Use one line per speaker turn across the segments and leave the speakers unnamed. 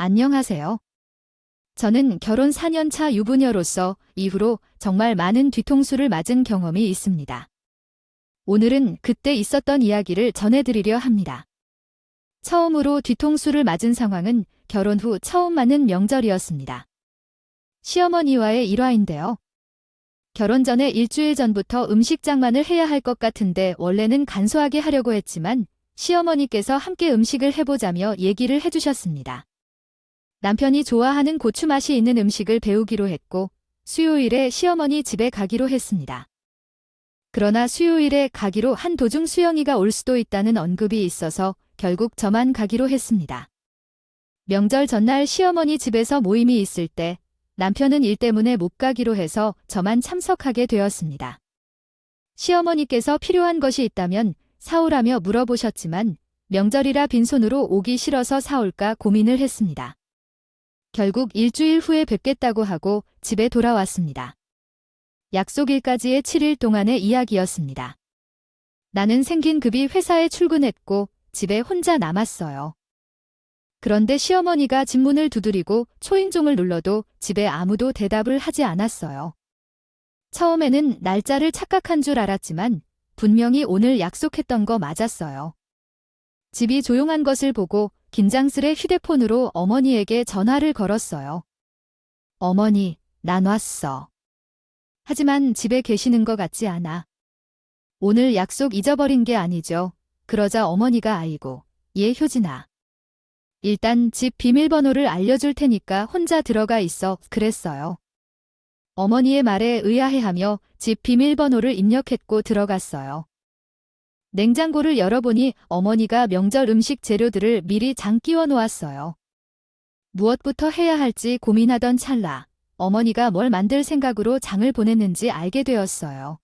안녕하세요. 저는 결혼 4년 차 유부녀로서 이후로 정말 많은 뒤통수를 맞은 경험이 있습니다. 오늘은 그때 있었던 이야기를 전해드리려 합니다. 처음으로 뒤통수를 맞은 상황은 결혼 후 처음 맞는 명절이었습니다. 시어머니와의 일화인데요. 결혼 전에 일주일 전부터 음식 장만을 해야 할 것 같은데 원래는 간소하게 하려고 했지만 시어머니께서 함께 음식을 해보자며 얘기를 해주셨습니다. 남편이 좋아하는 고추 맛이 있는 음식을 배우기로 했고 수요일에 시어머니 집에 가기로 했습니다. 그러나 수요일에 가기로 한 도중 수영이가 올 수도 있다는 언급이 있어서 결국 저만 가기로 했습니다. 명절 전날 시어머니 집에서 모임이 있을 때 남편은 일 때문에 못 가기로 해서 저만 참석하게 되었습니다. 시어머니께서 필요한 것이 있다면 사오라며 물어보셨지만 명절이라 빈손으로 오기 싫어서 사올까 고민을 했습니다. 결국 일주일 후에 뵙겠다고 하고 집에 돌아왔습니다. 약속일까지의 7일 동안의 이야기였습니다. 나는 생긴 급이 회사에 출근했고 집에 혼자 남았어요. 그런데 시어머니가 집 문을 두드리고 초인종을 눌러도 집에 아무도 대답을 하지 않았어요. 처음에는 날짜를 착각한 줄 알았지만 분명히 오늘 약속했던 거 맞았어요. 집이 조용한 것을 보고 긴장스레 휴대폰으로 어머니에게 전화를 걸었어요. 어머니, 난 왔어. 하지만 집에 계시는 것 같지 않아. 오늘 약속 잊어버린 게 아니죠. 그러자 어머니가 아이고, 예 효진아. 일단 집 비밀번호를 알려줄 테니까 혼자 들어가 있어 그랬어요. 어머니의 말에 의아해하며 집 비밀번호를 입력했고 들어갔어요. 냉장고를 열어보니 어머니가 명절 음식 재료들을 미리 장 끼워 놓았어요. 무엇부터 해야 할지 고민하던 찰나 어머니가 뭘 만들 생각으로 장을 보냈는지 알게 되었어요.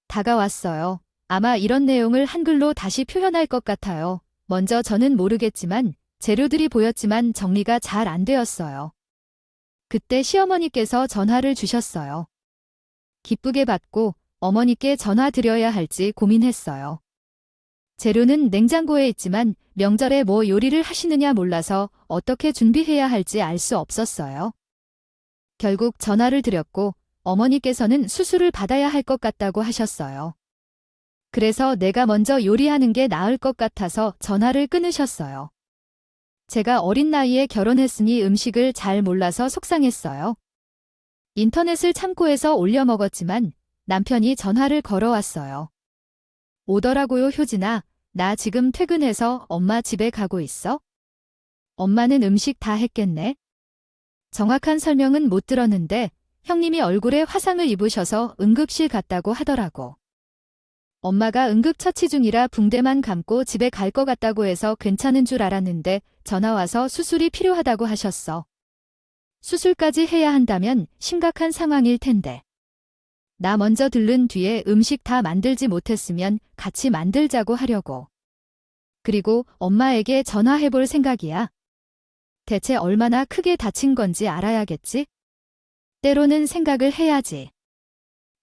다가왔어요. 아마 이런 내용을 한글로 다시 표현할 것 같아요. 먼저 저는 모르겠지만 재료들이 보였지만 정리가 잘 안 되었어요. 그때 시어머니께서 전화를 주셨어요. 기쁘게 받고 어머니께 전화 드려야 할지 고민했어요. 재료는 냉장고에 있지만 명절에 뭐 요리를 하시느냐 몰라서 어떻게 준비해야 할지 알 수 없었어요. 결국 전화를 드렸고 어머니께서는 수술을 받아야 할 것 같다고 하셨어요. 그래서 내가 먼저 요리하는 게 나을 것 같아서 전화를 끊으셨어요. 제가 어린 나이에 결혼했으니 음식을 잘 몰라서 속상했어요. 인터넷을 참고해서 올려 먹었지만 남편이 전화를 걸어왔어요. 오더라고요 효진아, 나 지금 퇴근해서 엄마 집에 가고 있어? 엄마는 음식 다 했겠네? 정확한 설명은 못 들었는데 형님이 얼굴에 화상을 입으셔서 응급실 갔다고 하더라고. 엄마가 응급처치 중이라 붕대만 감고 집에 갈 것 같다고 해서 괜찮은 줄 알았는데 전화 와서 수술이 필요하다고 하셨어. 수술까지 해야 한다면 심각한 상황일 텐데. 나 먼저 들른 뒤에 음식 다 만들지 못했으면 같이 만들자고 하려고. 그리고 엄마에게 전화해볼 생각이야. 대체 얼마나 크게 다친 건지 알아야겠지? 때로는 생각을 해야지.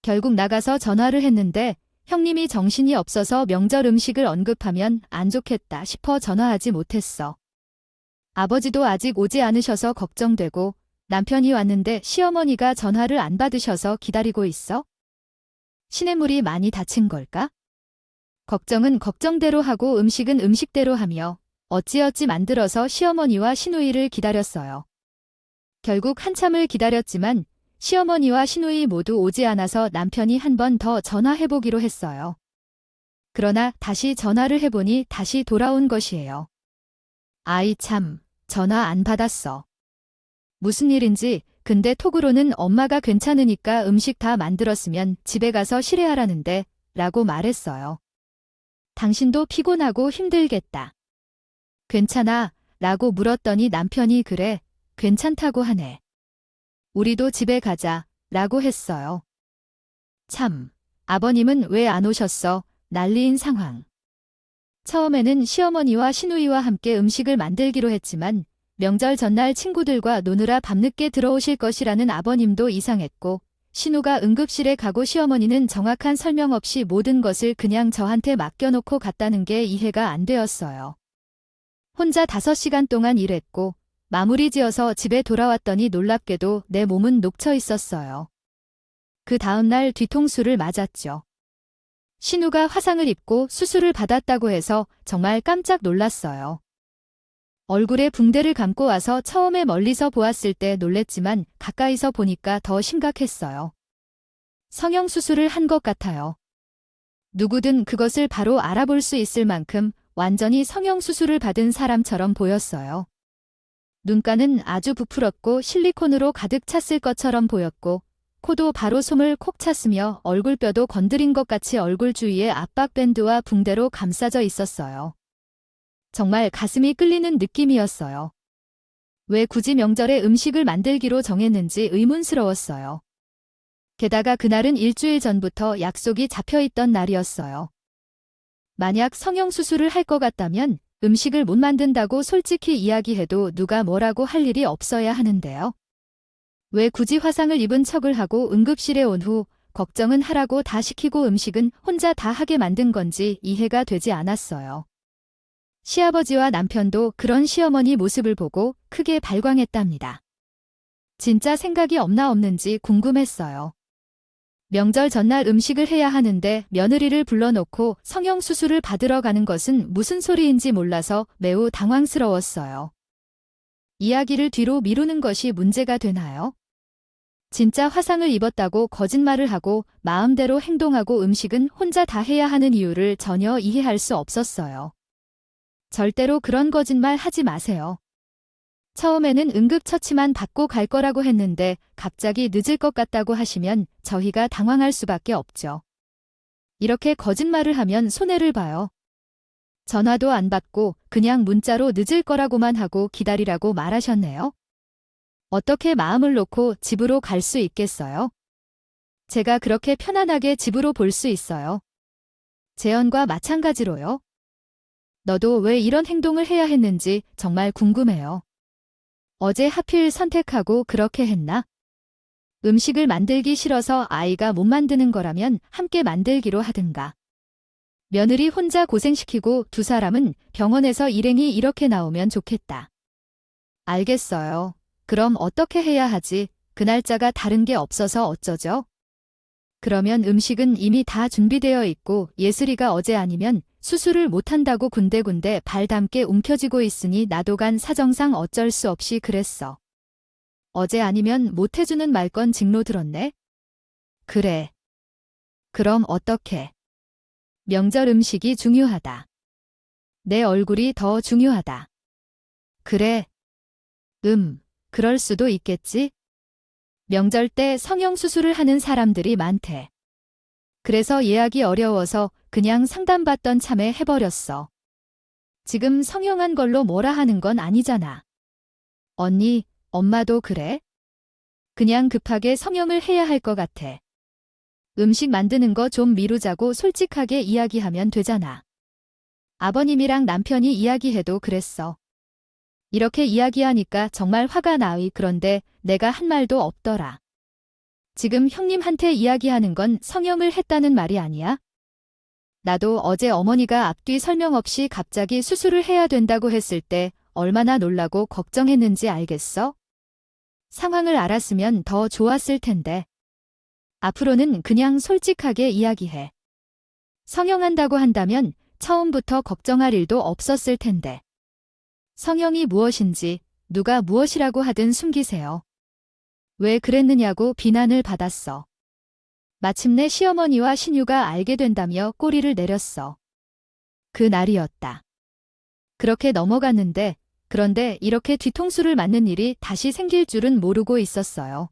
결국 나가서 전화를 했는데 형님이 정신이 없어서 명절 음식을 언급하면 안 좋겠다 싶어 전화하지 못했어. 아버지도 아직 오지 않으셔서 걱정되고 남편이 왔는데 시어머니가 전화를 안 받으셔서 기다리고 있어? 시냇물이 많이 다친 걸까? 걱정은 걱정대로 하고 음식은 음식대로 하며 어찌어찌 만들어서 시어머니와 시누이를 기다렸어요. 결국 한참을 기다렸지만 시어머니와 시누이 모두 오지 않아서 남편이 한 번 더 전화해보기로 했어요. 그러나 다시 전화를 해보니 다시 돌아온 것이에요. 아이 참, 전화 안 받았어. 무슨 일인지 근데 톡으로는 엄마가 괜찮으니까 음식 다 만들었으면 집에 가서 실례하라는데 라고 말했어요. 당신도 피곤하고 힘들겠다. 괜찮아? 라고 물었더니 남편이 그래, 괜찮다고 하네. 우리도 집에 가자 라고 했어요. 참, 아버님은 왜 안 오셨어? 난리인 상황. 처음에는 시어머니와 시누이와 함께 음식을 만들기로 했지만 명절 전날 친구들과 노느라 밤늦게 들어오실 것이라는 아버님도 이상했고 신우가 응급실에 가고 시어머니는 정확한 설명 없이 모든 것을 그냥 저한테 맡겨놓고 갔다는 게 이해가 안 되었어요. 혼자 5시간 동안 일했고 마무리 지어서 집에 돌아왔더니 놀랍게도 내 몸은 녹쳐 있었어요. 그 다음날 뒤통수를 맞았죠. 신우가 화상을 입고 수술을 받았다고 해서 정말 깜짝 놀랐어요. 얼굴에 붕대를 감고 와서 처음에 멀리서 보았을 때 놀랬지만 가까이서 보니까 더 심각했어요. 성형수술을 한 것 같아요. 누구든 그것을 바로 알아볼 수 있을 만큼 완전히 성형수술을 받은 사람처럼 보였어요. 눈가는 아주 부풀었고 실리콘으로 가득 찼을 것처럼 보였고 코도 바로 솜을 콕 찼으며 얼굴뼈도 건드린 것 같이 얼굴 주위에 압박밴드와 붕대로 감싸져 있었어요. 정말 가슴이 끌리는 느낌이었어요. 왜 굳이 명절에 음식을 만들기로 정했는지 의문스러웠어요. 게다가 그날은 일주일 전부터 약속이 잡혀있던 날이었어요. 만약 성형수술을 할 것 같다면 음식을 못 만든다고 솔직히 이야기해도 누가 뭐라고 할 일이 없어야 하는데요. 왜 굳이 화상을 입은 척을 하고 응급실에 온 후 걱정은 하라고 다 시키고 음식은 혼자 다 하게 만든 건지 이해가 되지 않았어요. 시아버지와 남편도 그런 시어머니 모습을 보고 크게 발광했답니다. 진짜 생각이 없나 없는지 궁금했어요. 명절 전날 음식을 해야 하는데 며느리를 불러놓고 성형수술을 받으러 가는 것은 무슨 소리인지 몰라서 매우 당황스러웠어요. 이야기를 뒤로 미루는 것이 문제가 되나요? 진짜 화상을 입었다고 거짓말을 하고 마음대로 행동하고 음식은 혼자 다 해야 하는 이유를 전혀 이해할 수 없었어요. 절대로 그런 거짓말 하지 마세요. 처음에는 응급처치만 받고 갈 거라고 했는데 갑자기 늦을 것 같다고 하시면 저희가 당황할 수밖에 없죠. 이렇게 거짓말을 하면 손해를 봐요. 전화도 안 받고 그냥 문자로 늦을 거라고만 하고 기다리라고 말하셨네요. 어떻게 마음을 놓고 집으로 갈 수 있겠어요? 제가 그렇게 편안하게 집으로 볼 수 있어요. 재현과 마찬가지로요. 너도 왜 이런 행동을 해야 했는지 정말 궁금해요. 어제 하필 선택하고 그렇게 했나? 음식을 만들기 싫어서 아이가 못 만드는 거라면 함께 만들기로 하든가. 며느리 혼자 고생시키고 두 사람은 병원에서 일행이 이렇게 나오면 좋겠다. 알겠어요. 그럼 어떻게 해야 하지? 그 날짜가 다른 게 없어서 어쩌죠? 그러면 음식은 이미 다 준비되어 있고 예슬이가 어제 아니면 수술을 못한다고 군데군데 발 담게 움켜쥐고 있으니 나도 간 사정상 어쩔 수 없이 그랬어. 어제 아니면 못해주는 말건 직로 들었네? 그래. 그럼 어떡해? 명절 음식이 중요하다. 내 얼굴이 더 중요하다. 그래. 그럴 수도 있겠지? 명절 때 성형수술을 하는 사람들이 많대. 그래서 예약이 어려워서 그냥 상담받던 참에 해버렸어. 지금 성형한 걸로 뭐라 하는 건 아니잖아. 언니, 엄마도 그래? 그냥 급하게 성형을 해야 할 것 같아. 음식 만드는 거 좀 미루자고 솔직하게 이야기하면 되잖아. 아버님이랑 남편이 이야기해도 그랬어. 이렇게 이야기하니까 정말 화가 나이. 그런데 내가 한 말도 없더라. 지금 형님한테 이야기하는 건 성형을 했다는 말이 아니야? 나도 어제 어머니가 앞뒤 설명 없이 갑자기 수술을 해야 된다고 했을 때 얼마나 놀라고 걱정했는지 알겠어? 상황을 알았으면 더 좋았을 텐데. 앞으로는 그냥 솔직하게 이야기해. 성형한다고 한다면 처음부터 걱정할 일도 없었을 텐데. 성형이 무엇인지 누가 무엇이라고 하든 숨기세요. 왜 그랬느냐고 비난을 받았어. 마침내 시어머니와 신유가 알게 된다며 꼬리를 내렸어. 그 날이었다. 그렇게 넘어갔는데 그런데 이렇게 뒤통수를 맞는 일이 다시 생길 줄은 모르고 있었어요.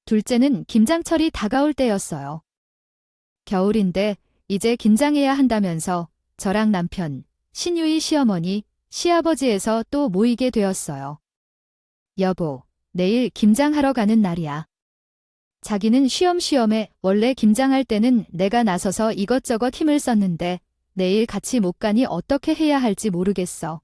둘째는 김장철이 다가올 때였어요. 겨울인데 이제 김장해야 한다면서 저랑 남편, 신유의 시어머니, 시아버지에서 또 모이게 되었어요. 여보, 내일 김장하러 가는 날이야. 자기는 쉬엄쉬엄해. 원래 김장할 때는 내가 나서서 이것저것 힘을 썼는데 내일 같이 못 가니 어떻게 해야 할지 모르겠어.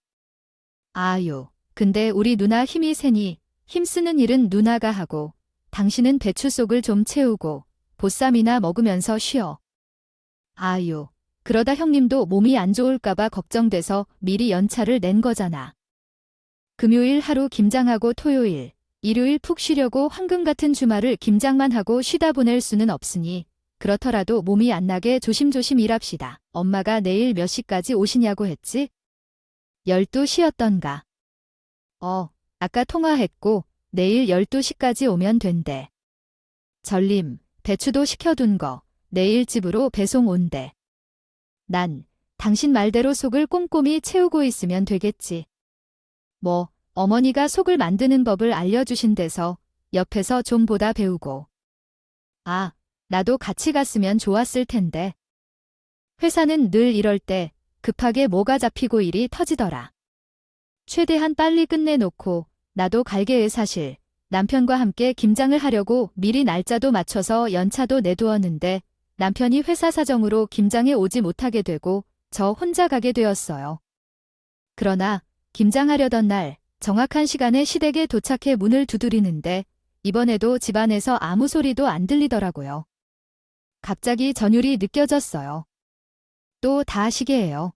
아유, 근데 우리 누나 힘이 세니 힘쓰는 일은 누나가 하고 당신은 배추 속을 좀 채우고 보쌈이나 먹으면서 쉬어. 아유, 그러다 형님도 몸이 안 좋을까봐 걱정돼서 미리 연차를 낸 거잖아. 금요일 하루 김장하고 토요일, 일요일 푹 쉬려고 황금 같은 주말을 김장만 하고 쉬다 보낼 수는 없으니 그렇더라도 몸이 안 나게 조심조심 일합시다. 엄마가 내일 몇 시까지 오시냐고 했지? 12시였던가. 아까 통화했고 내일 12시까지 오면 된대. 전림, 배추도 시켜둔 거 내일 집으로 배송 온대. 난 당신 말대로 속을 꼼꼼히 채우고 있으면 되겠지. 뭐 어머니가 속을 만드는 법을 알려주신 데서 옆에서 좀 보다 배우고. 나도 같이 갔으면 좋았을 텐데. 회사는 늘 이럴 때 급하게 뭐가 잡히고 일이 터지더라. 최대한 빨리 끝내놓고 나도 갈게에 사실 남편과 함께 김장을 하려고 미리 날짜도 맞춰서 연차도 내두었는데 남편이 회사 사정으로 김장에 오지 못하게 되고 저 혼자 가게 되었어요. 그러나 김장하려던 날 정확한 시간에 시댁에 도착해 문을 두드리는데 이번에도 집안에서 아무 소리도 안 들리더라고요. 갑자기 전율이 느껴졌어요. 또 다 시계예요.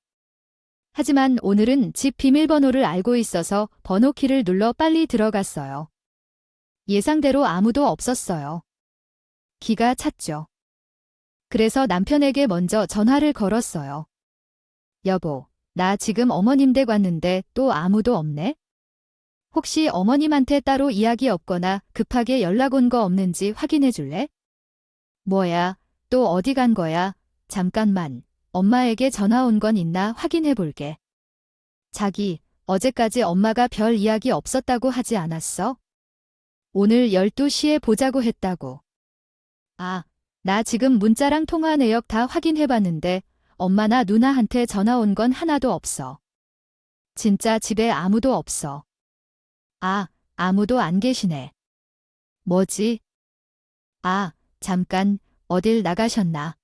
하지만 오늘은 집 비밀번호를 알고 있어서 번호키를 눌러 빨리 들어갔어요. 예상대로 아무도 없었어요. 기가 찼죠. 그래서 남편에게 먼저 전화를 걸었어요. 여보, 나 지금 어머님 댁 왔는데 또 아무도 없네? 혹시 어머님한테 따로 이야기 없거나 급하게 연락 온 거 없는지 확인해 줄래? 뭐야, 또 어디 간 거야? 잠깐만, 엄마에게 전화 온 건 있나 확인해 볼게. 자기, 어제까지 엄마가 별 이야기 없었다고 하지 않았어? 오늘 12시에 보자고 했다고. 나 지금 문자랑 통화 내역 다 확인해 봤는데 엄마나 누나한테 전화 온 건 하나도 없어. 진짜 집에 아무도 없어. 아무도 안 계시네. 뭐지? 잠깐, 어딜 나가셨나?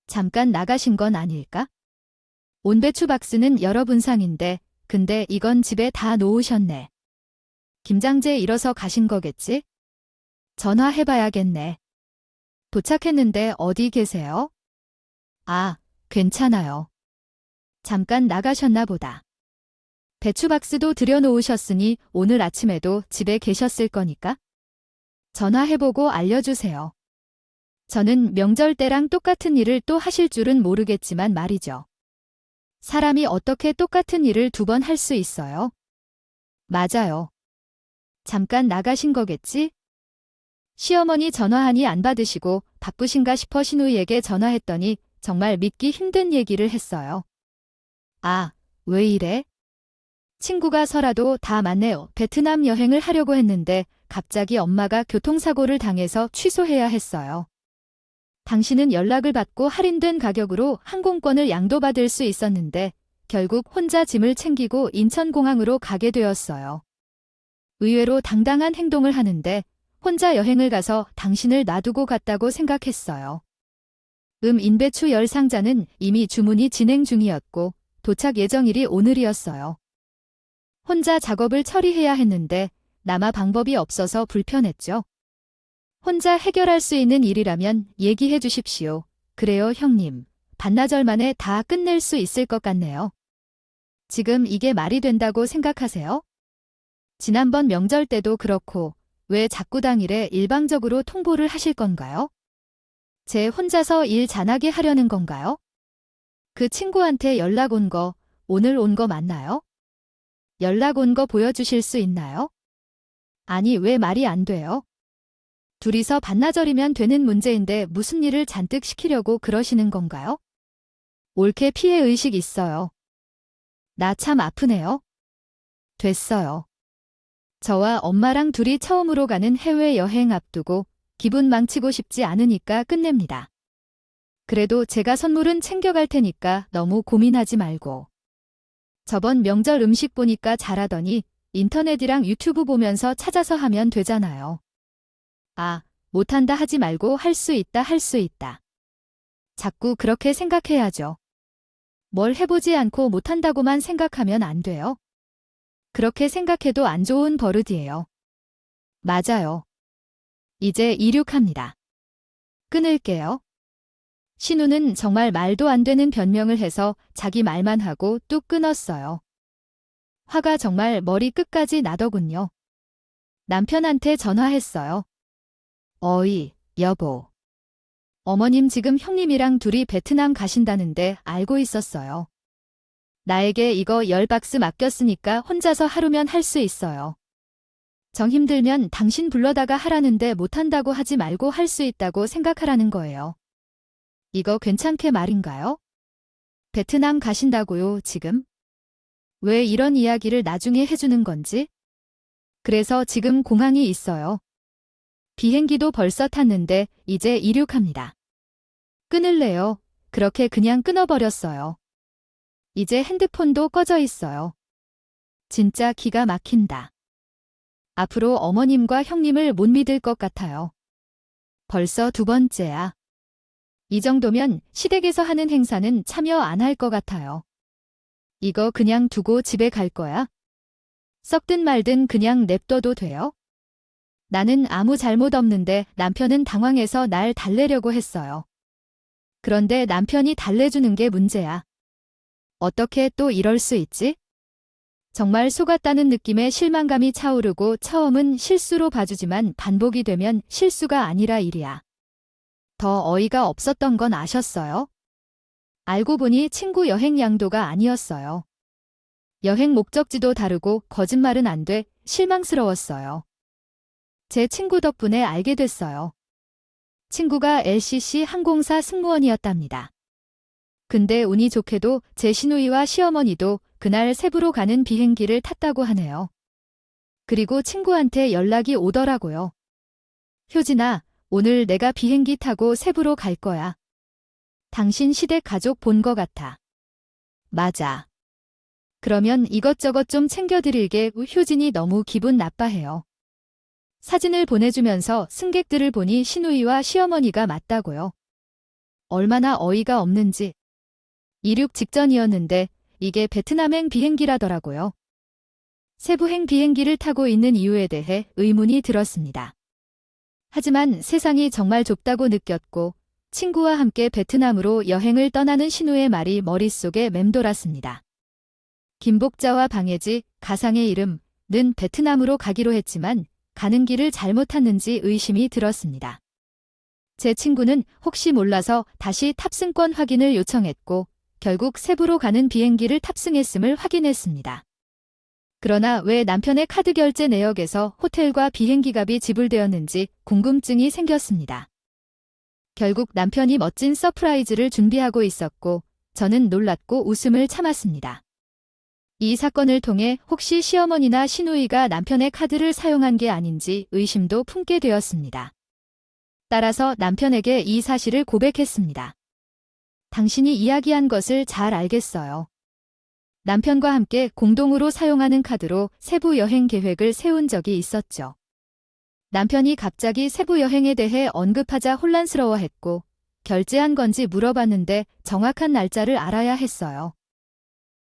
잠깐 나가신 건 아닐까? 온배추 박스는 여러 분상인데, 근데 이건 집에 다 놓으셨네. 김장재 잃어서 가신 거겠지? 전화해봐야겠네. 도착했는데 어디 계세요? 괜찮아요. 잠깐 나가셨나 보다. 배추 박스도 들여놓으셨으니 오늘 아침에도 집에 계셨을 거니까? 전화해보고 알려주세요. 저는 명절 때랑 똑같은 일을 또 하실 줄은 모르겠지만 말이죠. 사람이 어떻게 똑같은 일을 2번 할 수 있어요? 맞아요. 잠깐 나가신 거겠지? 시어머니 전화하니 안 받으시고 바쁘신가 싶어 시누이에게 전화했더니 정말 믿기 힘든 얘기를 했어요. 왜 이래? 친구가 설아도 다 맞네요. 베트남 여행을 하려고 했는데 갑자기 엄마가 교통사고를 당해서 취소해야 했어요. 당신은 연락을 받고 할인된 가격으로 항공권을 양도받을 수 있었는데 결국 혼자 짐을 챙기고 인천공항으로 가게 되었어요. 의외로 당당한 행동을 하는데 혼자 여행을 가서 당신을 놔두고 갔다고 생각했어요. 인배추 10상자는 이미 주문이 진행 중이었고 도착 예정일이 오늘이었어요. 혼자 작업을 처리해야 했는데 남아 방법이 없어서 불편했죠. 혼자 해결할 수 있는 일이라면 얘기해 주십시오. 그래요, 형님. 반나절 만에 다 끝낼 수 있을 것 같네요. 지금 이게 말이 된다고 생각하세요? 지난번 명절 때도 그렇고 왜 자꾸 당일에 일방적으로 통보를 하실 건가요? 제 혼자서 일 잘하게 하려는 건가요? 그 친구한테 연락 온 거 오늘 온 거 맞나요? 연락 온 거 보여주실 수 있나요? 아니, 왜 말이 안 돼요? 둘이서 반나절이면 되는 문제인데 무슨 일을 잔뜩 시키려고 그러시는 건가요? 옳게 피해의식 있어요. 나 참 아프네요. 됐어요. 저와 엄마랑 둘이 처음으로 가는 해외여행 앞두고 기분 망치고 싶지 않으니까 끝냅니다. 그래도 제가 선물은 챙겨갈 테니까 너무 고민하지 말고. 저번 명절 음식 보니까 잘하더니 인터넷이랑 유튜브 보면서 찾아서 하면 되잖아요. 못한다 하지 말고 할 수 있다 할 수 있다. 자꾸 그렇게 생각해야죠. 뭘 해보지 않고 못한다고만 생각하면 안 돼요. 그렇게 생각해도 안 좋은 버릇이에요. 맞아요. 이제 이륙합니다. 끊을게요. 신우는 정말 말도 안 되는 변명을 해서 자기 말만 하고 뚝 끊었어요. 화가 정말 머리 끝까지 나더군요. 남편한테 전화했어요. 어이, 여보. 어머님 지금 형님이랑 둘이 베트남 가신다는데 알고 있었어요. 나에게 이거 10박스 맡겼으니까 혼자서 하루면 할 수 있어요. 정 힘들면 당신 불러다가 하라는데 못한다고 하지 말고 할 수 있다고 생각하라는 거예요. 이거 괜찮게 말인가요? 베트남 가신다고요, 지금? 왜 이런 이야기를 나중에 해주는 건지? 그래서 지금 공항이 있어요. 비행기도 벌써 탔는데 이제 이륙합니다. 끊을래요. 그렇게 그냥 끊어버렸어요. 이제 핸드폰도 꺼져 있어요. 진짜 기가 막힌다. 앞으로 어머님과 형님을 못 믿을 것 같아요. 벌써 2번째야. 이 정도면 시댁에서 하는 행사는 참여 안 할 것 같아요. 이거 그냥 두고 집에 갈 거야? 썩든 말든 그냥 냅둬도 돼요? 나는 아무 잘못 없는데 남편은 당황해서 날 달래려고 했어요. 그런데 남편이 달래주는 게 문제야. 어떻게 또 이럴 수 있지? 정말 속았다는 느낌의 실망감이 차오르고 처음은 실수로 봐주지만 반복이 되면 실수가 아니라 일이야. 더 어이가 없었던 건 아셨어요? 알고 보니 친구 여행 양도가 아니었어요. 여행 목적지도 다르고 거짓말은 안 돼 실망스러웠어요. 제 친구 덕분에 알게 됐어요. 친구가 LCC 항공사 승무원이었답니다. 근데 운이 좋게도 제 시누이와 시어머니도 그날 세부로 가는 비행기를 탔다고 하네요. 그리고 친구한테 연락이 오더라고요. 효진아, 오늘 내가 비행기 타고 세부로 갈 거야. 당신 시댁 가족 본 거 같아. 맞아. 그러면 이것저것 좀 챙겨드릴게. 효진이 너무 기분 나빠해요. 사진을 보내주면서 승객들을 보니 시누이와 시어머니가 맞다고요. 얼마나 어이가 없는지. 이륙 직전이었는데 이게 베트남행 비행기라더라고요. 세부행 비행기를 타고 있는 이유에 대해 의문이 들었습니다. 하지만 세상이 정말 좁다고 느꼈고 친구와 함께 베트남으로 여행을 떠나는 신우의 말이 머릿속에 맴돌았습니다. 김복자와 방해지, 가상의 이름은 베트남으로 가기로 했지만 가는 길을 잘못 탔는지 의심이 들었습니다. 제 친구는 혹시 몰라서 다시 탑승권 확인을 요청했고 결국 세부로 가는 비행기를 탑승했음을 확인했습니다. 그러나 왜 남편의 카드 결제 내역에서 호텔과 비행기 값이 지불되었는지 궁금증이 생겼습니다. 결국 남편이 멋진 서프라이즈를 준비하고 있었고 저는 놀랐고 웃음을 참았습니다. 이 사건을 통해 혹시 시어머니나 시누이가 남편의 카드를 사용한 게 아닌지 의심도 품게 되었습니다. 따라서 남편에게 이 사실을 고백했습니다. 당신이 이야기한 것을 잘 알겠어요. 남편과 함께 공동으로 사용하는 카드로 세부 여행 계획을 세운 적이 있었죠. 남편이 갑자기 세부 여행에 대해 언급하자 혼란스러워했고 결제한 건지 물어봤는데 정확한 날짜를 알아야 했어요.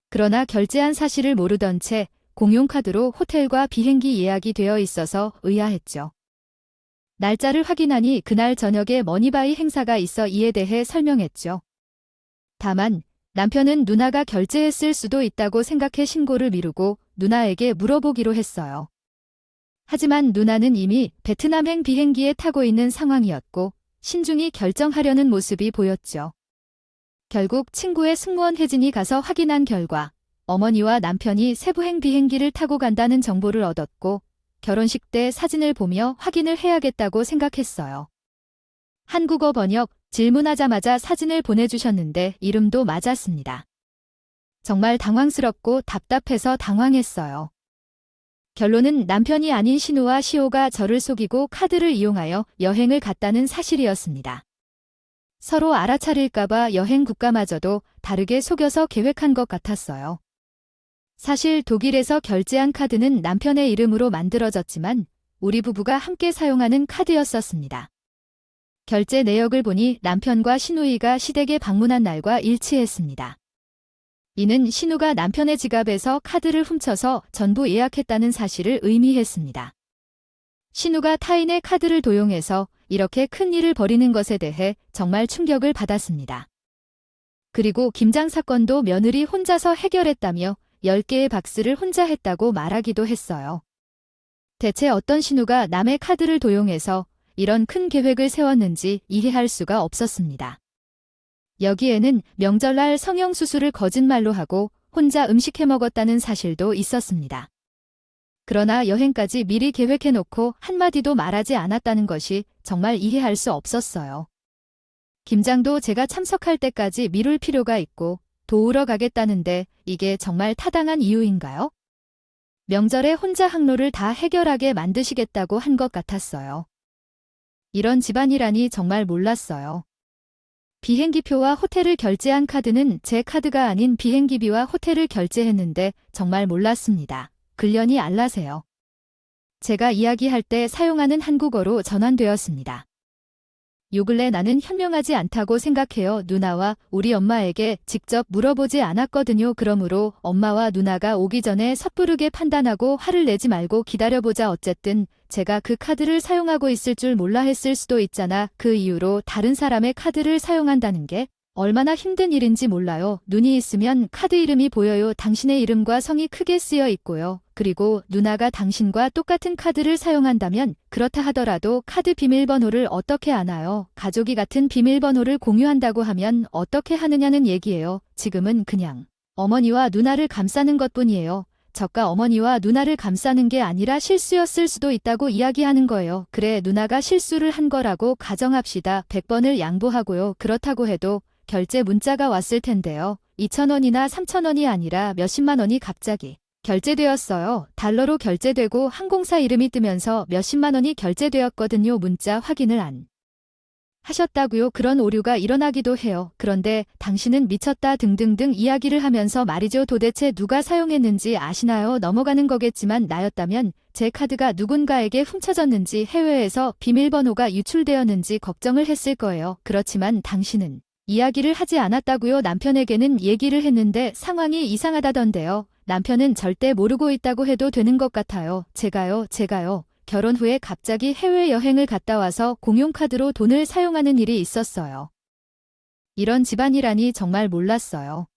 그러나 결제한 사실을 모르던 채 공용카드로 호텔과 비행기 예약이 되어 있어서 의아했죠. 날짜를 확인하니 그날 저녁에 머니바이 행사가 있어 이에 대해 설명했죠. 다만 남편은 누나가 결제했을 수도 있다고 생각해 신고를 미루고 누나에게 물어보기로 했어요. 하지만 누나는 이미 베트남행 비행기에 타고 있는 상황이었고 신중히 결정하려는 모습이 보였죠. 결국 친구의 승무원 혜진이 가서 확인한 결과 어머니와 남편이 세부행 비행기를 타고 간다는 정보를 얻었고 결혼식 때 사진을 보며 확인을 해야겠다고 생각했어요. 한국어 번역 질문하자마자 사진을 보내주셨는데 이름도 맞았습니다. 정말 당황스럽고 답답해서 당황했어요. 결론은 남편이 아닌 신우와 시호가 저를 속이고 카드를 이용하여 여행을 갔다는 사실이었습니다. 서로 알아차릴까봐 여행 국가마저도 다르게 속여서 계획한 것 같았어요. 사실 독일에서 결제한 카드는 남편의 이름으로 만들어졌지만 우리 부부가 함께 사용하는 카드였었습니다. 결제 내역을 보니 남편과 시누이가 시댁에 방문한 날과 일치했습니다. 이는 신우가 남편의 지갑에서 카드를 훔쳐서 전부 예약했다는 사실을 의미했습니다. 신우가 타인의 카드를 도용해서 이렇게 큰 일을 벌이는 것에 대해 정말 충격을 받았습니다. 그리고 김장 사건도 며느리 혼자서 해결했다며 10개의 박스를 혼자 했다고 말하기도 했어요. 대체 어떤 신우가 남의 카드를 도용해서 이런 큰 계획을 세웠는지 이해할 수가 없었습니다. 여기에는 명절날 성형수술을 거짓말로 하고 혼자 음식 해먹었다는 사실도 있었습니다. 그러나 여행까지 미리 계획해놓고 한마디도 말하지 않았다는 것이 정말 이해할 수 없었어요. 김장도 제가 참석할 때까지 미룰 필요가 있고 도우러 가겠다는데 이게 정말 타당한 이유인가요? 명절에 혼자 항로를 다 해결하게 만드시겠다고 한 것 같았어요. 이런 집안이라니 정말 몰랐어요. 비행기표와 호텔을 결제한 카드는 제 카드가 아닌 비행기비와 호텔을 결제했는데 정말 몰랐습니다. 글련이 알라세요. 제가 이야기할 때 사용하는 한국어로 전환되었습니다. 요 근래 나는 현명하지 않다고 생각해요. 누나와 우리 엄마에게 직접 물어보지 않았거든요. 그러므로 엄마와 누나가 오기 전에 섣부르게 판단하고 화를 내지 말고 기다려보자. 어쨌든 제가 그 카드를 사용하고 있을 줄 몰라 했을 수도 있잖아. 그 이후로 다른 사람의 카드를 사용한다는 게 얼마나 힘든 일인지 몰라요. 눈이 있으면 카드 이름이 보여요. 당신의 이름과 성이 크게 쓰여 있고요. 그리고 누나가 당신과 똑같은 카드를 사용한다면 그렇다 하더라도 카드 비밀번호를 어떻게 아나요? 가족이 같은 비밀번호를 공유한다고 하면 어떻게 하느냐는 얘기예요. 지금은 그냥 어머니와 누나를 감싸는 것뿐이에요. 저가 어머니와 누나를 감싸는 게 아니라 실수였을 수도 있다고 이야기하는 거예요. 그래, 누나가 실수를 한 거라고 가정합시다. 100번을 양보하고요. 그렇다고 해도 결제 문자가 왔을 텐데요. 2,000원이나 3,000원이 아니라 몇십만 원이 갑자기 결제되었어요. 달러로 결제되고 항공사 이름이 뜨면서 몇십만 원이 결제되었거든요. 문자 확인을 안 하셨다고요? 그런 오류가 일어나기도 해요. 그런데 당신은 미쳤다 등등등 이야기를 하면서 말이죠. 도대체 누가 사용했는지 아시나요? 넘어가는 거겠지만 나였다면 제 카드가 누군가에게 훔쳐졌는지 해외에서 비밀번호가 유출되었는지 걱정을 했을 거예요. 그렇지만 당신은 이야기를 하지 않았다고요? 남편에게는 얘기를 했는데 상황이 이상하다던데요. 남편은 절대 모르고 있다고 해도 되는 것 같아요. 제가요. 결혼 후에 갑자기 해외여행을 갔다 와서 공용카드로 돈을 사용하는 일이 있었어요. 이런 집안이라니 정말 몰랐어요.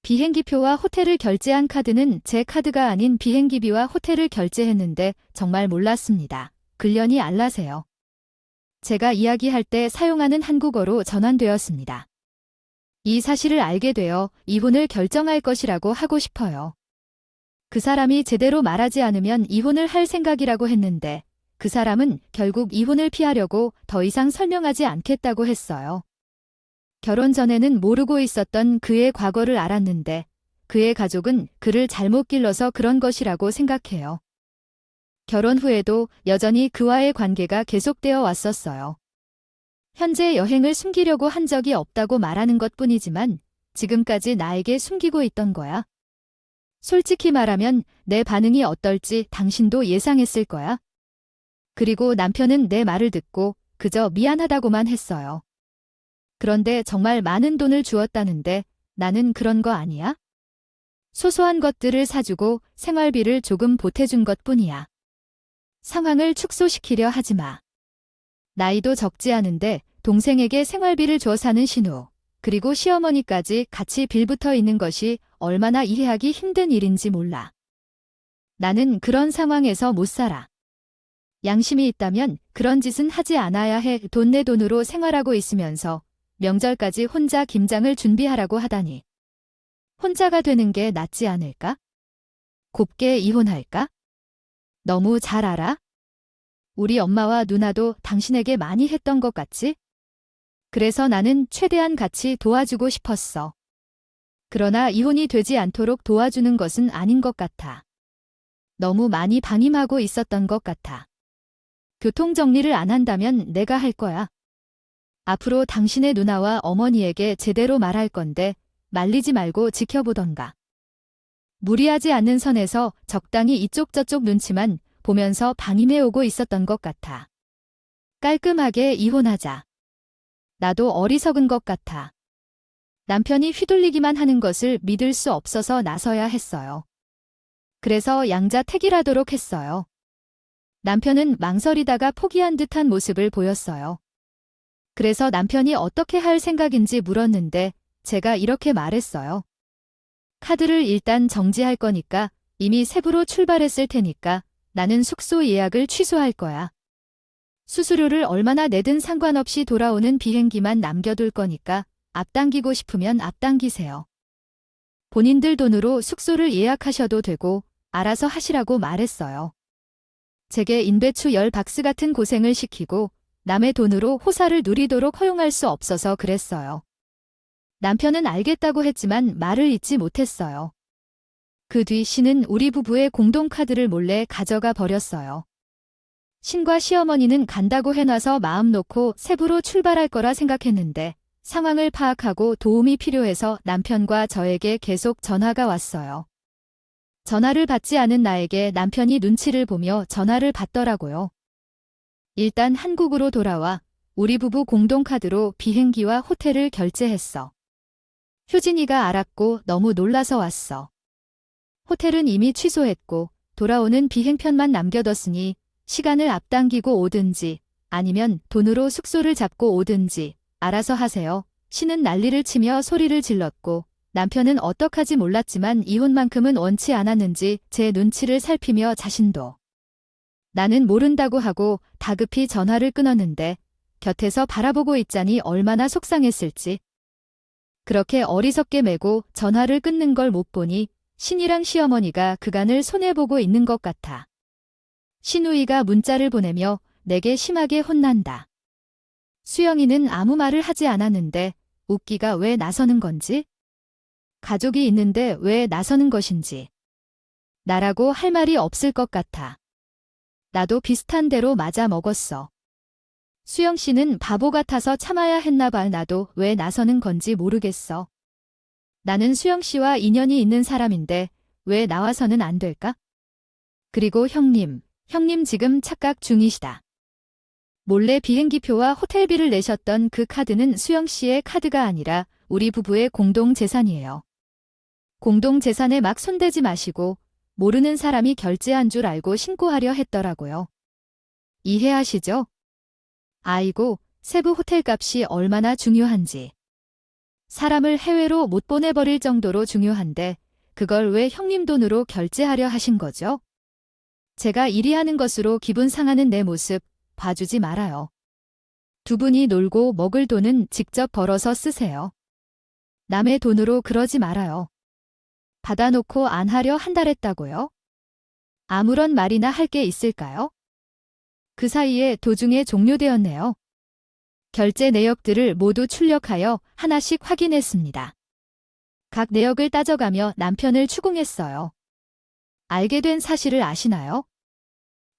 비행기표와 호텔을 결제한 카드는 제 카드가 아닌 비행기비와 호텔을 결제했는데 정말 몰랐습니다. 글련이 알라세요. 제가 이야기할 때 사용하는 한국어로 전환되었습니다. 이 사실을 알게 되어 이혼을 결정할 것이라고 하고 싶어요. 그 사람이 제대로 말하지 않으면 이혼을 할 생각이라고 했는데 그 사람은 결국 이혼을 피하려고 더 이상 설명하지 않겠다고 했어요. 결혼 전에는 모르고 있었던 그의 과거를 알았는데 그의 가족은 그를 잘못 길러서 그런 것이라고 생각해요. 결혼 후에도 여전히 그와의 관계가 계속되어 왔었어요. 현재 여행을 숨기려고 한 적이 없다고 말하는 것뿐이지만 지금까지 나에게 숨기고 있던 거야. 솔직히 말하면 내 반응이 어떨지 당신도 예상했을 거야. 그리고 남편은 내 말을 듣고 그저 미안하다고만 했어요. 그런데 정말 많은 돈을 주었다는데 나는 그런 거 아니야? 소소한 것들을 사주고 생활비를 조금 보태준 것뿐이야. 상황을 축소시키려 하지 마. 나이도 적지 않은데 동생에게 생활비를 줘 사는 신우, 그리고 시어머니까지 같이 빌붙어 있는 것이 얼마나 이해하기 힘든 일인지 몰라. 나는 그런 상황에서 못 살아. 양심이 있다면 그런 짓은 하지 않아야 해. 돈 내 돈으로 생활하고 있으면서 명절까지 혼자 김장을 준비하라고 하다니. 혼자가 되는 게 낫지 않을까? 곱게 이혼할까? 너무 잘 알아? 우리 엄마와 누나도 당신에게 많이 했던 것 같지? 그래서 나는 최대한 같이 도와주고 싶었어. 그러나 이혼이 되지 않도록 도와주는 것은 아닌 것 같아. 너무 많이 방임하고 있었던 것 같아. 교통정리를 안 한다면 내가 할 거야. 앞으로 당신의 누나와 어머니에게 제대로 말할 건데 말리지 말고 지켜보던가. 무리하지 않는 선에서 적당히 이쪽 저쪽 눈치만 보면서 방임해 오고 있었던 것 같아. 깔끔하게 이혼하자. 나도 어리석은 것 같아. 남편이 휘둘리기만 하는 것을 믿을 수 없어서 나서야 했어요. 그래서 양자택일하도록 했어요. 남편은 망설이다가 포기한 듯한 모습을 보였어요. 그래서 남편이 어떻게 할 생각인지 물었는데 제가 이렇게 말했어요. 카드를 일단 정지할 거니까 이미 세부로 출발했을 테니까 나는 숙소 예약을 취소할 거야. 수수료를 얼마나 내든 상관없이 돌아오는 비행기만 남겨둘 거니까 앞당기고 싶으면 앞당기세요. 본인들 돈으로 숙소를 예약하셔도 되고 알아서 하시라고 말했어요. 제게 인배추 10박스 같은 고생을 시키고 남의 돈으로 호사를 누리도록 허용할 수 없어서 그랬어요. 남편은 알겠다고 했지만 말을 잇지 못했어요. 그 뒤 신은 우리 부부의 공동카드를 몰래 가져가 버렸어요. 신과 시어머니는 간다고 해놔서 마음 놓고 세부로 출발할 거라 생각했는데 상황을 파악하고 도움이 필요해서 남편과 저에게 계속 전화가 왔어요. 전화를 받지 않은 나에게 남편이 눈치를 보며 전화를 받더라고요. 일단 한국으로 돌아와 우리 부부 공동카드로 비행기와 호텔을 결제했어. 효진이가 알았고 너무 놀라서 왔어. 호텔은 이미 취소했고 돌아오는 비행편만 남겨뒀으니 시간을 앞당기고 오든지 아니면 돈으로 숙소를 잡고 오든지 알아서 하세요. 신은 난리를 치며 소리를 질렀고 남편은 어떡하지 몰랐지만 이혼만큼은 원치 않았는지 제 눈치를 살피며 자신도 나는 모른다고 하고 다급히 전화를 끊었는데 곁에서 바라보고 있자니 얼마나 속상했을지. 그렇게 어리석게 매고 전화를 끊는 걸 못 보니 신이랑 시어머니가 그간을 손해보고 있는 것 같아. 신우이가 문자를 보내며 내게 심하게 혼난다. 수영이는 아무 말을 하지 않았는데 웃기가 왜 나서는 건지? 가족이 있는데 왜 나서는 것인지. 나라고 할 말이 없을 것 같아. 나도 비슷한 대로 맞아 먹었어. 수영 씨는 바보 같아서 참아야 했나 봐. 나도 왜 나서는 건지 모르겠어. 나는 수영 씨와 인연이 있는 사람인데 왜 나와서는 안 될까? 그리고 형님 지금 착각 중이시다. 몰래 비행기표와 호텔비를 내셨던 그 카드는 수영 씨의 카드가 아니라 우리 부부의 공동 재산이에요. 공동 재산에 막 손대지 마시고 모르는 사람이 결제한 줄 알고 신고하려 했더라고요. 이해하시죠? 아이고, 세부 호텔값이 얼마나 중요한지. 사람을 해외로 못 보내버릴 정도로 중요한데 그걸 왜 형님 돈으로 결제하려 하신 거죠? 제가 이리 하는 것으로 기분 상하는 내 모습 봐주지 말아요. 두 분이 놀고 먹을 돈은 직접 벌어서 쓰세요. 남의 돈으로 그러지 말아요. 받아놓고 안 하려 한달했다고요? 아무런 말이나 할 게 있을까요? 그 사이에 도중에 종료되었네요. 결제 내역들을 모두 출력하여 하나씩 확인했습니다. 각 내역을 따져가며 남편을 추궁했어요. 알게 된 사실을 아시나요?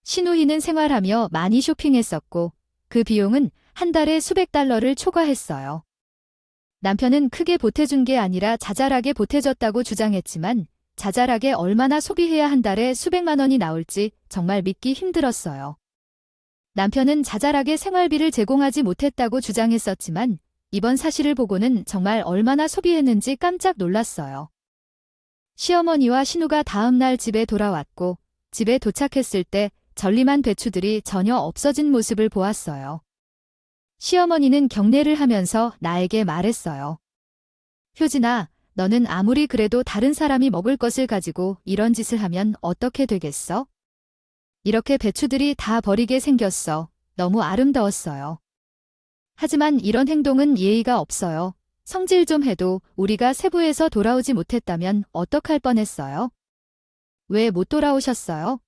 신우이는 생활하며 많이 쇼핑했었고 그 비용은 한 달에 수백 달러를 초과했어요. 남편은 크게 보태준 게 아니라 자잘하게 보태줬다고 주장했지만 자잘하게 얼마나 소비해야 한 달에 수백만 원이 나올지 정말 믿기 힘들었어요. 남편은 자잘하게 생활비를 제공하지 못했다고 주장했었지만 이번 사실을 보고는 정말 얼마나 소비했는지 깜짝 놀랐어요. 시어머니와 신우가 다음 날 집에 돌아왔고 집에 도착했을 때 전림한 배추들이 전혀 없어진 모습을 보았어요. 시어머니는 경례를 하면서 나에게 말했어요. 효진아, 너는 아무리 그래도 다른 사람이 먹을 것을 가지고 이런 짓을 하면 어떻게 되겠어? 이렇게 배추들이 다 버리게 생겼어. 너무 아름다웠어요. 하지만 이런 행동은 예의가 없어요. 성질 좀 해도 우리가 세부에서 돌아오지 못했다면 어떡할 뻔했어요? 왜 못 돌아오셨어요?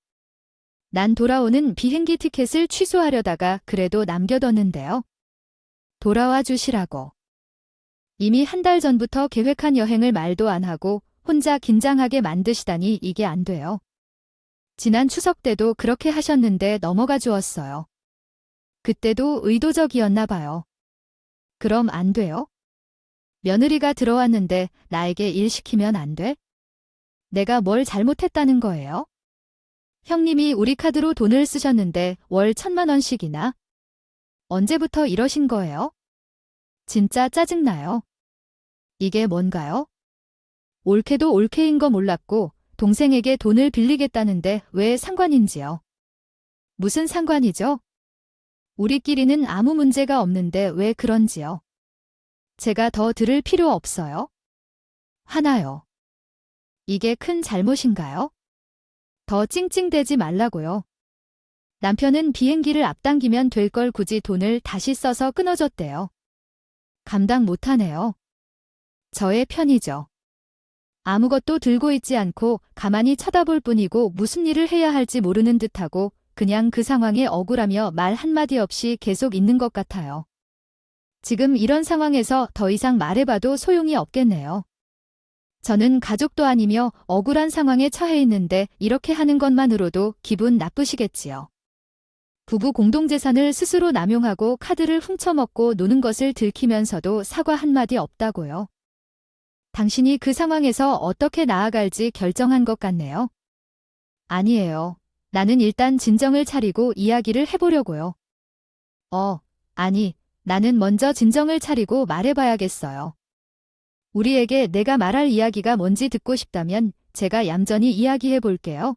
난 돌아오는 비행기 티켓을 취소하려다가 그래도 남겨뒀는데요. 돌아와 주시라고. 이미 한 달 전부터 계획한 여행을 말도 안 하고 혼자 긴장하게 만드시다니 이게 안 돼요. 지난 추석 때도 그렇게 하셨는데 넘어가 주었어요. 그때도 의도적이었나 봐요. 그럼 안 돼요? 며느리가 들어왔는데 나에게 일 시키면 안 돼? 내가 뭘 잘못했다는 거예요? 형님이 우리 카드로 돈을 쓰셨는데 월 1,000만 원씩이나? 언제부터 이러신 거예요? 진짜 짜증나요. 이게 뭔가요? 올케도 올케인 거 몰랐고 동생에게 돈을 빌리겠다는데 왜 상관인지요? 무슨 상관이죠? 우리끼리는 아무 문제가 없는데 왜 그런지요? 제가 더 들을 필요 없어요? 화나요. 이게 큰 잘못인가요? 더 찡찡대지 말라고요. 남편은 비행기를 앞당기면 될 걸 굳이 돈을 다시 써서 끊어줬대요. 감당 못하네요. 저의 편이죠. 아무것도 들고 있지 않고 가만히 쳐다볼 뿐이고 무슨 일을 해야 할지 모르는 듯하고 그냥 그 상황에 억울하며 말 한마디 없이 계속 있는 것 같아요. 지금 이런 상황에서 더 이상 말해봐도 소용이 없겠네요. 저는 가족도 아니며 억울한 상황에 처해 있는데 이렇게 하는 것만으로도 기분 나쁘시겠지요. 부부 공동재산을 스스로 남용하고 카드를 훔쳐먹고 노는 것을 들키면서도 사과 한마디 없다고요. 당신이 그 상황에서 어떻게 나아갈지 결정한 것 같네요. 아니에요. 나는 일단 진정을 차리고 이야기를 해보려고요. 아니, 나는 먼저 진정을 차리고 말해봐야겠어요. 우리에게 내가 말할 이야기가 뭔지 듣고 싶다면 제가 얌전히 이야기해 볼게요.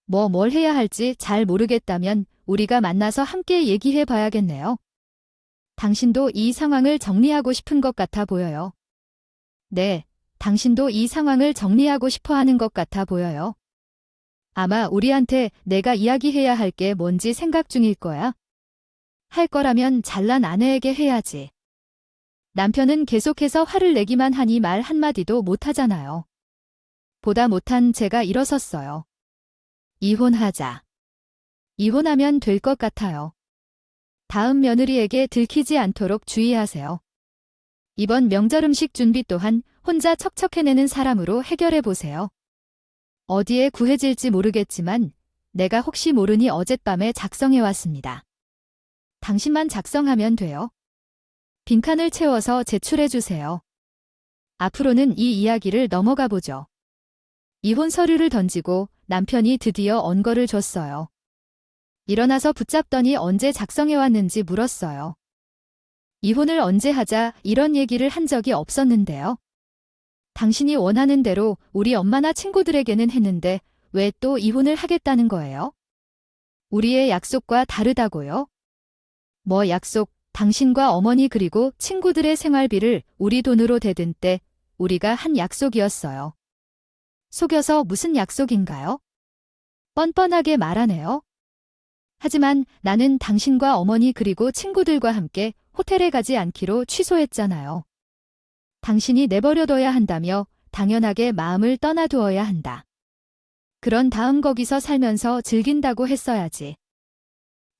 뭘 해야 할지 잘 모르겠다면 우리가 만나서 함께 얘기해 봐야겠네요. 당신도 이 상황을 정리하고 싶은 것 같아 보여요. 네, 당신도 이 상황을 정리하고 싶어 하는 것 같아 보여요. 아마 우리한테 내가 이야기해야 할 게 뭔지 생각 중일 거야. 할 거라면 잘난 아내에게 해야지. 남편은 계속해서 화를 내기만 하니 말 한마디도 못하잖아요. 보다 못한 제가 일어섰어요. 이혼하자. 이혼하면 될 것 같아요. 다음 며느리에게 들키지 않도록 주의하세요. 이번 명절 음식 준비 또한 혼자 척척해내는 사람으로 해결해 보세요. 어디에 구해질지 모르겠지만 내가 혹시 모르니 어젯밤에 작성해 왔습니다. 당신만 작성하면 돼요. 빈칸을 채워서 제출해 주세요. 앞으로는 이 이야기를 넘어가 보죠. 이혼 서류를 던지고 남편이 드디어 언거를 줬어요. 일어나서 붙잡더니 언제 작성해 왔는지 물었어요. 이혼을 언제 하자 이런 얘기를 한 적이 없었는데요. 당신이 원하는 대로 우리 엄마나 친구들에게는 했는데 왜 또 이혼을 하겠다는 거예요? 우리의 약속과 다르다고요? 뭐 약속, 당신과 어머니 그리고 친구들의 생활비를 우리 돈으로 대든 때 우리가 한 약속이었어요. 속여서 무슨 약속인가요? 뻔뻔하게 말하네요. 하지만 나는 당신과 어머니 그리고 친구들과 함께 호텔에 가지 않기로 취소했잖아요. 당신이 내버려둬야 한다며 당연하게 마음을 떠나두어야 한다. 그런 다음 거기서 살면서 즐긴다고 했어야지.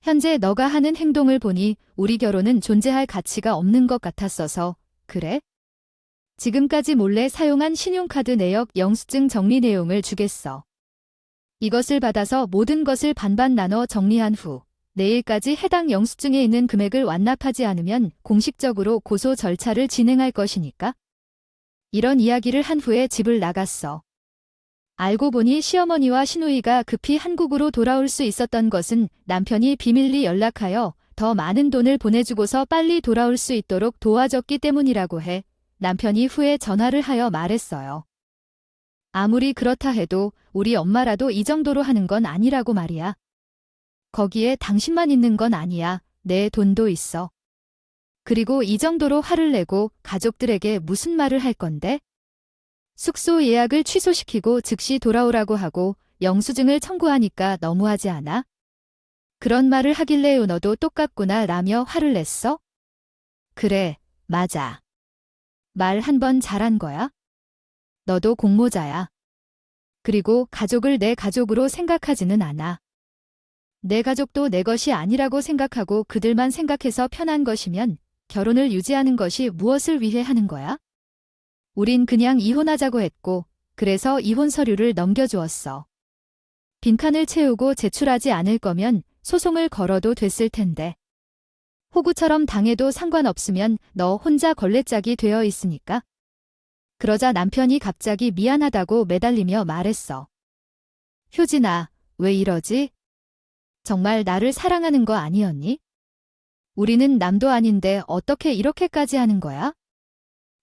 현재 너가 하는 행동을 보니 우리 결혼은 존재할 가치가 없는 것 같았어서 그래? 지금까지 몰래 사용한 신용카드 내역 영수증 정리 내용을 주겠어. 이것을 받아서 모든 것을 반반 나눠 정리한 후 내일까지 해당 영수증에 있는 금액을 완납하지 않으면 공식적으로 고소 절차를 진행할 것이니까. 이런 이야기를 한 후에 집을 나갔어. 알고 보니 시어머니와 시누이가 급히 한국으로 돌아올 수 있었던 것은 남편이 비밀리 연락하여 더 많은 돈을 보내주고서 빨리 돌아올 수 있도록 도와줬기 때문이라고 해 남편이 후에 전화를 하여 말했어요. 아무리 그렇다 해도 우리 엄마라도 이 정도로 하는 건 아니라고 말이야. 거기에 당신만 있는 건 아니야. 내 돈도 있어. 그리고 이 정도로 화를 내고 가족들에게 무슨 말을 할 건데? 숙소 예약을 취소시키고 즉시 돌아오라고 하고 영수증을 청구하니까 너무하지 않아? 그런 말을 하길래 너도 똑같구나 라며 화를 냈어? 그래, 맞아. 말 한 번 잘한 거야? 너도 공모자야. 그리고 가족을 내 가족으로 생각하지는 않아. 내 가족도 내 것이 아니라고 생각하고 그들만 생각해서 편한 것이면 결혼을 유지하는 것이 무엇을 위해 하는 거야? 우린 그냥 이혼하자고 했고 그래서 이혼 서류를 넘겨주었어. 빈칸을 채우고 제출하지 않을 거면 소송을 걸어도 됐을 텐데. 호구처럼 당해도 상관없으면 너 혼자 걸레짝이 되어 있으니까. 그러자 남편이 갑자기 미안하다고 매달리며 말했어. 효진아, 왜 이러지? 정말 나를 사랑하는 거 아니었니? 우리는 남도 아닌데 어떻게 이렇게까지 하는 거야?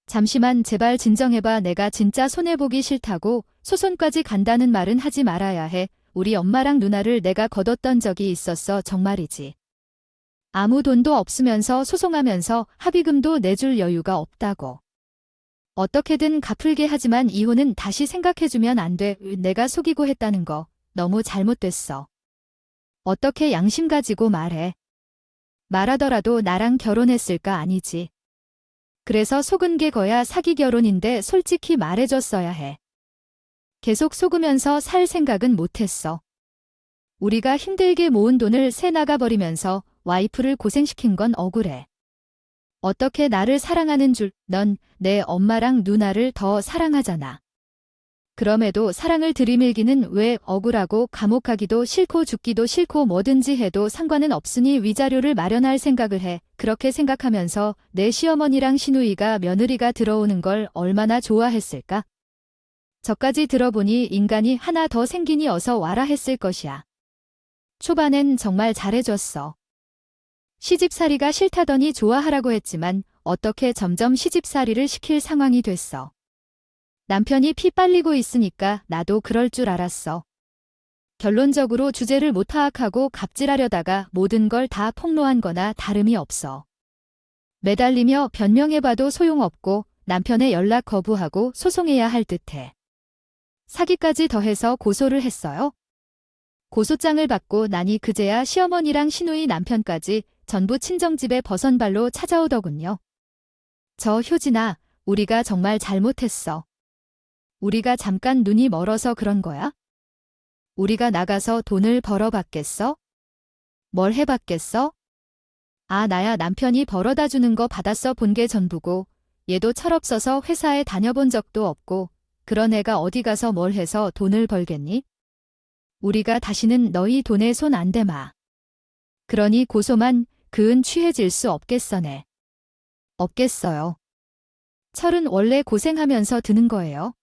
잠시만 제발 진정해봐. 내가 진짜 손해보기 싫다고 소송까지 간다는 말은 하지 말아야 해. 우리 엄마랑 누나를 내가 거뒀던 적이 있었어. 정말이지. 아무 돈도 없으면서 소송하면서 합의금도 내줄 여유가 없다고. 어떻게든 갚을게 하지만 이혼은 다시 생각해주면 안 돼. 내가 속이고 했다는 거 너무 잘못됐어. 어떻게 양심 가지고 말해. 말하더라도 나랑 결혼했을까 아니지. 그래서 속은 게 거야 사기 결혼인데 솔직히 말해줬어야 해. 계속 속으면서 살 생각은 못했어. 우리가 힘들게 모은 돈을 새 나가버리면서 와이프를 고생시킨 건 억울해. 어떻게 나를 사랑하는 줄, 넌 내 엄마랑 누나를 더 사랑하잖아. 그럼에도 사랑을 들이밀기는 왜 억울하고 감옥 가기도 싫고 죽기도 싫고 뭐든지 해도 상관은 없으니 위자료를 마련할 생각을 해. 그렇게 생각하면서 내 시어머니랑 시누이가 며느리가 들어오는 걸 얼마나 좋아했을까? 저까지 들어보니 인간이 하나 더 생기니 어서 와라 했을 것이야. 초반엔 정말 잘해줬어. 시집살이가 싫다더니 좋아하라고 했지만 어떻게 점점 시집살이를 시킬 상황이 됐어. 남편이 피 빨리고 있으니까 나도 그럴 줄 알았어. 결론적으로 주제를 못 파악하고 갑질하려다가 모든 걸 다 폭로한 거나 다름이 없어. 매달리며 변명해봐도 소용없고 남편의 연락 거부하고 소송해야 할 듯해. 사기까지 더해서 고소를 했어요. 고소장을 받고 나니 그제야 시어머니랑 시누이 남편까지 전부 친정집에 버선발로 찾아오더군요. 저 효진아, 우리가 정말 잘못했어. 우리가 잠깐 눈이 멀어서 그런 거야? 우리가 나가서 돈을 벌어봤겠어? 뭘 해봤겠어? 아, 나야 남편이 벌어다 주는 거 받았어 본 게 전부고, 얘도 철없어서 회사에 다녀본 적도 없고, 그런 애가 어디 가서 뭘 해서 돈을 벌겠니? 우리가 다시는 너희 돈에 손 안 대마. 그러니 고소만 그은 취해질 수 없겠어네. 없겠어요. 철은 원래 고생하면서 드는 거예요.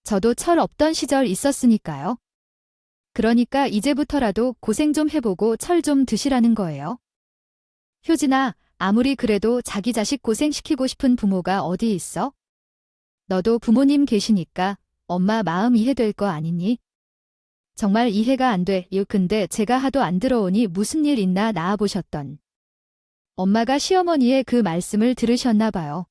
저도 철 없던 시절 있었으니까요. 그러니까 이제부터라도 고생 좀 해보고 철 좀 드시라는 거예요. 효진아, 아무리 그래도 자기 자식 고생시키고 싶은 부모가 어디 있어? 너도 부모님 계시니까 엄마 마음 이해될 거 아니니? 정말 이해가 안 돼. 근데 제가 하도 안 들어오니 무슨 일 있나 나와보셨던. 엄마가 시어머니의 그 말씀을 들으셨나 봐요.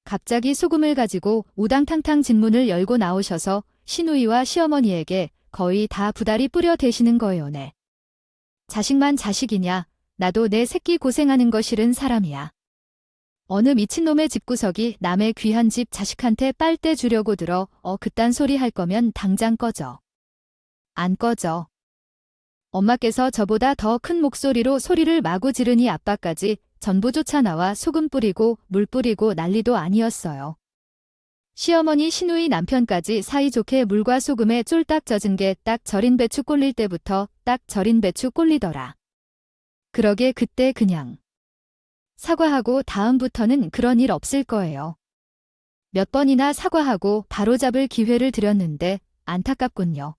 갑자기 소금을 가지고 우당탕탕 진문을 열고 나오셔서 시누이와 시어머니에게 거의 다 부다리 뿌려 대시는 거예요네. 자식만 자식이냐? 나도 내 새끼 고생하는 거 싫은 사람이야. 어느 미친놈의 집구석이 남의 귀한 집 자식한테 빨대 주려고 들어 그딴 소리 할 거면 당장 꺼져. 안 꺼져. 엄마께서 저보다 더 큰 목소리로 소리를 마구 지르니 아빠까지 전부 쫓아나와 소금 뿌리고 물 뿌리고 난리도 아니었어요. 시어머니 시누이 남편까지 사이좋게 물과 소금에 쫄딱 젖은 게 딱 절인 배추 꼴릴 때부터 딱 절인 배추 꼴리더라. 그러게 그때 그냥 사과하고 다음부터는 그런 일 없을 거예요. 몇 번이나 사과하고 바로잡을 기회를 드렸는데 안타깝군요.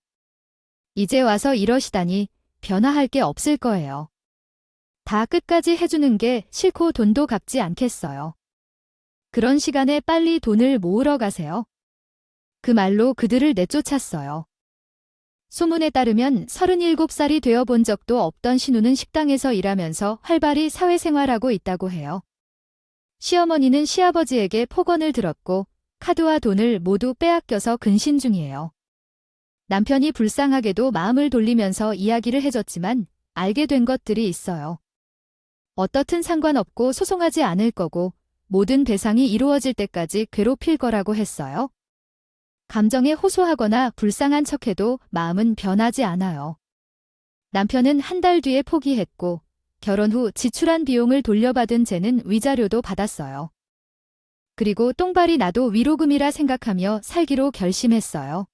이제 와서 이러시다니 변화할 게 없을 거예요. 다 끝까지 해주는 게 싫고 돈도 갚지 않겠어요. 그런 시간에 빨리 돈을 모으러 가세요. 그 말로 그들을 내쫓았어요. 소문에 따르면 37살이 되어 본 적도 없던 신우는 식당에서 일하면서 활발히 사회생활하고 있다고 해요. 시어머니는 시아버지에게 폭언을 들었고 카드와 돈을 모두 빼앗겨서 근신 중이에요. 남편이 불쌍하게도 마음을 돌리면서 이야기를 해줬지만 알게 된 것들이 있어요. 어떻든 상관없고 소송하지 않을 거고 모든 배상이 이루어질 때까지 괴롭힐 거라고 했어요. 감정에 호소하거나 불쌍한 척해도 마음은 변하지 않아요. 남편은 한 달 뒤에 포기했고 결혼 후 지출한 비용을 돌려받은 쟤는 위자료도 받았어요. 그리고 똥발이 나도 위로금이라 생각하며 살기로 결심했어요.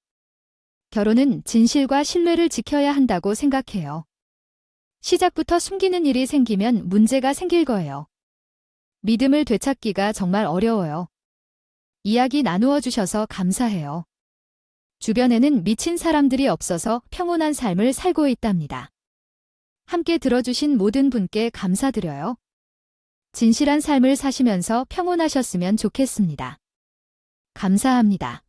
결혼은 진실과 신뢰를 지켜야 한다고 생각해요. 시작부터 숨기는 일이 생기면 문제가 생길 거예요. 믿음을 되찾기가 정말 어려워요. 이야기 나누어 주셔서 감사해요. 주변에는 미친 사람들이 없어서 평온한 삶을 살고 있답니다. 함께 들어주신 모든 분께 감사드려요. 진실한 삶을 사시면서 평온하셨으면 좋겠습니다. 감사합니다.